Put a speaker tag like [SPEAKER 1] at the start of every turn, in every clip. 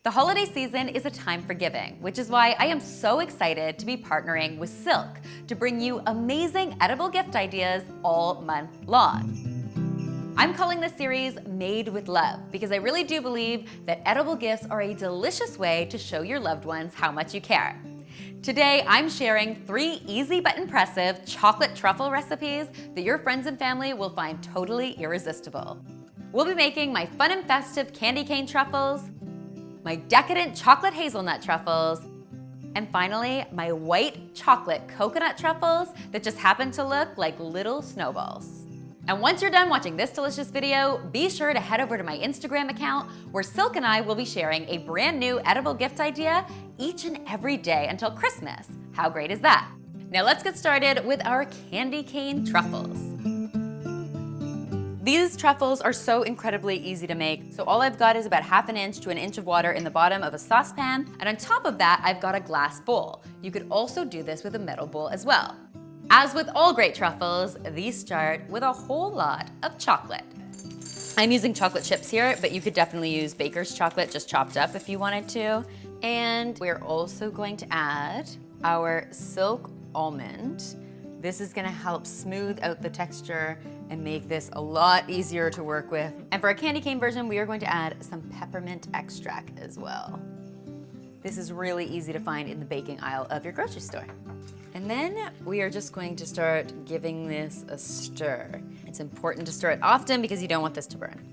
[SPEAKER 1] The holiday season is a time for giving, which is why I am so excited to be partnering with Silk to bring you amazing edible gift ideas all month long. I'm calling this series Made with Love because I really do believe that edible gifts are a delicious way to show your loved ones how much you care. Today, I'm sharing 3 easy but impressive chocolate truffle recipes that your friends and family will find totally irresistible. We'll be making my fun and festive candy cane truffles, my decadent chocolate hazelnut truffles, and finally, my white chocolate coconut truffles that just happen to look like little snowballs. And once you're done watching this delicious video, be sure to head over to my Instagram account where Silk and I will be sharing a brand new edible gift idea each and every day until Christmas. How great is that? Now let's get started with our candy cane truffles. These truffles are so incredibly easy to make. So all I've got is about 1/2 inch to 1 inch of water in the bottom of a saucepan. And on top of that, I've got a glass bowl. You could also do this with a metal bowl as well. As with all great truffles, these start with a whole lot of chocolate. I'm using chocolate chips here, but you could definitely use baker's chocolate just chopped up if you wanted to. And we're also going to add our Silk Almond. This is gonna help smooth out the texture and make this a lot easier to work with. And for a candy cane version, we are going to add some peppermint extract as well. This is really easy to find in the baking aisle of your grocery store. And then we are just going to start giving this a stir. It's important to stir it often because you don't want this to burn.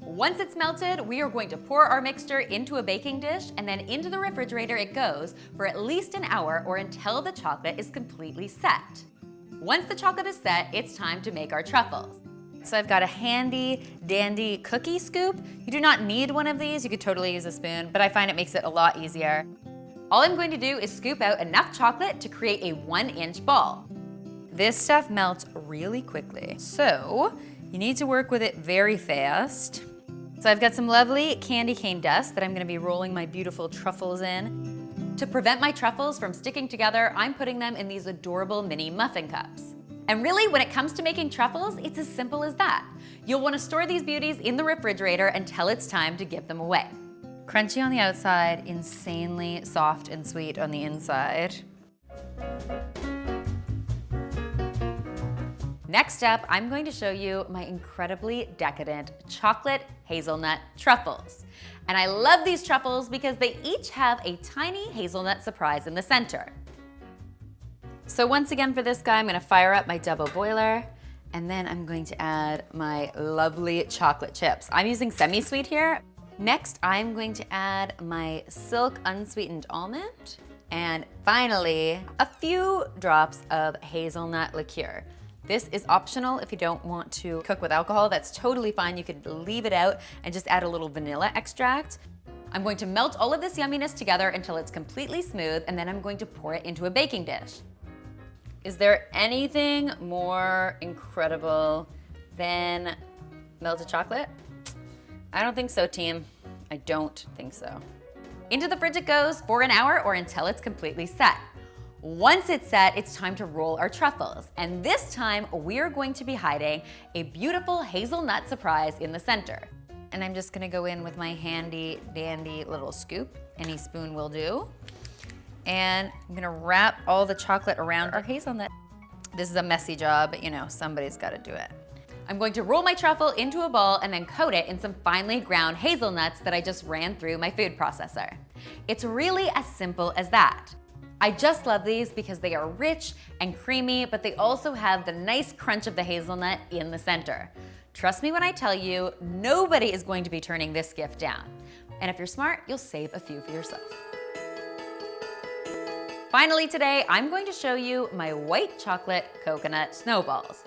[SPEAKER 1] Once it's melted, we are going to pour our mixture into a baking dish, and then into the refrigerator it goes for at least an hour or until the chocolate is completely set. Once the chocolate is set, it's time to make our truffles. So I've got a handy dandy cookie scoop. You do not need one of these, you could totally use a spoon, but I find it makes it a lot easier. All I'm going to do is scoop out enough chocolate to create a 1-inch ball. This stuff melts really quickly, so you need to work with it very fast. So I've got some lovely candy cane dust that I'm gonna be rolling my beautiful truffles in. To prevent my truffles from sticking together, I'm putting them in these adorable mini muffin cups. And really, when it comes to making truffles, it's as simple as that. You'll wanna store these beauties in the refrigerator until it's time to give them away. Crunchy on the outside, insanely soft and sweet on the inside. Next up, I'm going to show you my incredibly decadent chocolate hazelnut truffles. And I love these truffles because they each have a tiny hazelnut surprise in the center. So once again for this guy, I'm gonna fire up my double boiler, and then I'm going to add my lovely chocolate chips. I'm using semi-sweet here. Next, I'm going to add my Silk Unsweetened Almond, and finally, a few drops of hazelnut liqueur. This is optional if you don't want to cook with alcohol. That's totally fine. You could leave it out and just add a little vanilla extract. I'm going to melt all of this yumminess together until it's completely smooth, and then I'm going to pour it into a baking dish. Is there anything more incredible than melted chocolate? I don't think so, team. I don't think so. Into the fridge it goes for an hour or until it's completely set. Once it's set, it's time to roll our truffles. And this time, we're going to be hiding a beautiful hazelnut surprise in the center. And I'm just gonna go in with my handy dandy little scoop. Any spoon will do. And I'm gonna wrap all the chocolate around our hazelnut. This is a messy job, but you know, somebody's gotta do it. I'm going to roll my truffle into a ball and then coat it in some finely ground hazelnuts that I just ran through my food processor. It's really as simple as that. I just love these because they are rich and creamy, but they also have the nice crunch of the hazelnut in the center. Trust me when I tell you, nobody is going to be turning this gift down. And if you're smart, you'll save a few for yourself. Finally today, I'm going to show you my white chocolate coconut snowballs.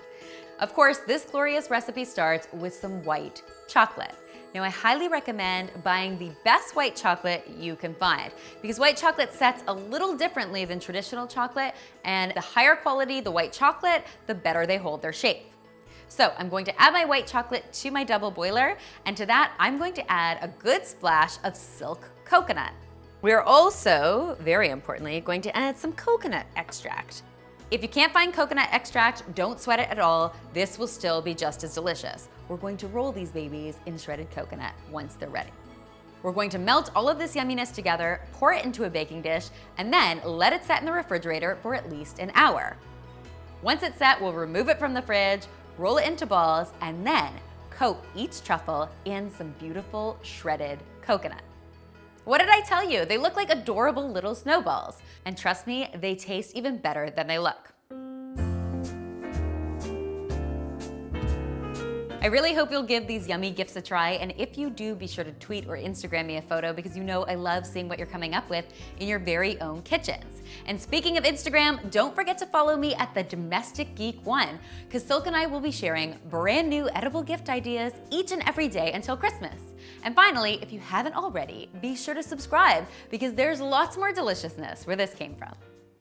[SPEAKER 1] Of course, this glorious recipe starts with some white chocolate. Now, I highly recommend buying the best white chocolate you can find because white chocolate sets a little differently than traditional chocolate, and the higher quality the white chocolate, the better they hold their shape. So I'm going to add my white chocolate to my double boiler, and to that, I'm going to add a good splash of Silk coconut. We're also, very importantly, going to add some coconut extract. If you can't find coconut extract, don't sweat it at all. This will still be just as delicious. We're going to roll these babies in shredded coconut once they're ready. We're going to melt all of this yumminess together, pour it into a baking dish, and then let it set in the refrigerator for at least an hour. Once it's set, we'll remove it from the fridge, roll it into balls, and then coat each truffle in some beautiful shredded coconut. What did I tell you? They look like adorable little snowballs. And trust me, they taste even better than they look. I really hope you'll give these yummy gifts a try, and if you do, be sure to tweet or Instagram me a photo because you know I love seeing what you're coming up with in your very own kitchens. And speaking of Instagram, don't forget to follow me at the Domestic Geek One, because Silk and I will be sharing brand new edible gift ideas each and every day until Christmas. And finally, if you haven't already, be sure to subscribe because there's lots more deliciousness where this came from.